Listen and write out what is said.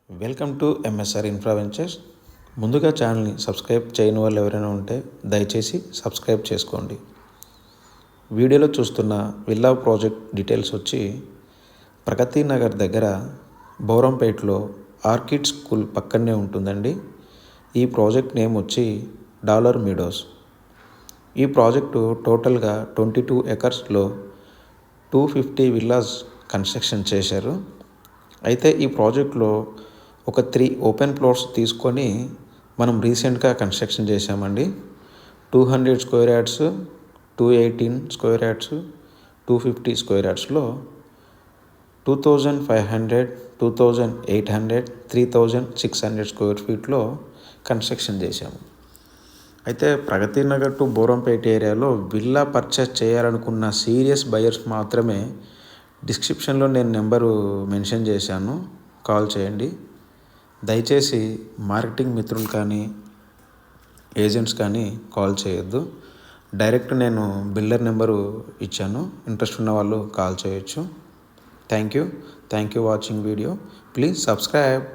Welcome to MSR infra ventures. ముందుగా ఛానల్ని subscribe చేయని వాళ్ళు ఎవరైనా ఉంటే దయచేసి సబ్స్క్రైబ్ చేసుకోండి. వీడియోలో చూస్తున్న విల్లా ప్రాజెక్ట్ డీటెయిల్స్ వచ్చి ప్రగతి నగర్ దగ్గర బౌరంపేటలో ఆర్కిడ్ స్కూల్ పక్కనే ఉంటుందండి. ఈ ప్రాజెక్ట్ నేమ్ వచ్చి డాలర్ మీడోస్. ఈ ప్రాజెక్టు టోటల్గా 22 ఎకర్స్లో 250 విల్లాస్ కన్స్ట్రక్షన్ చేశారు. అయితే ఈ ప్రాజెక్ట్లో ఒక 3 ఓపెన్ ప్లాట్స్ తీసుకొని మనం రీసెంట్గా కన్స్ట్రక్షన్ చేశామండి. 200 square yards, 218 square yards, 250 square యార్డ్స్లో 2500, 2800, 3600 స్క్వేర్ ఫీట్లో కన్స్ట్రక్షన్ చేశాము. అయితే ప్రగతి నగర్ టు బౌరంపేట ఏరియాలో విల్లా పర్చేస్ చేయాలనుకున్న సీరియస్ బయర్స్ మాత్రమే డిస్క్రిప్షన్లో నేను నెంబరు మెన్షన్ చేశాను, కాల్ చేయండి. దయచేసి మార్కెటింగ్ మిత్రులు కానీ ఏజెంట్స్ కానీ కాల్ చేయొద్దు. డైరెక్ట్ నేను బిల్డర్ నెంబరు ఇచ్చాను, ఇంట్రెస్ట్ ఉన్న వాళ్ళు కాల్ చేయొచ్చు. Thank you watching video. Please subscribe.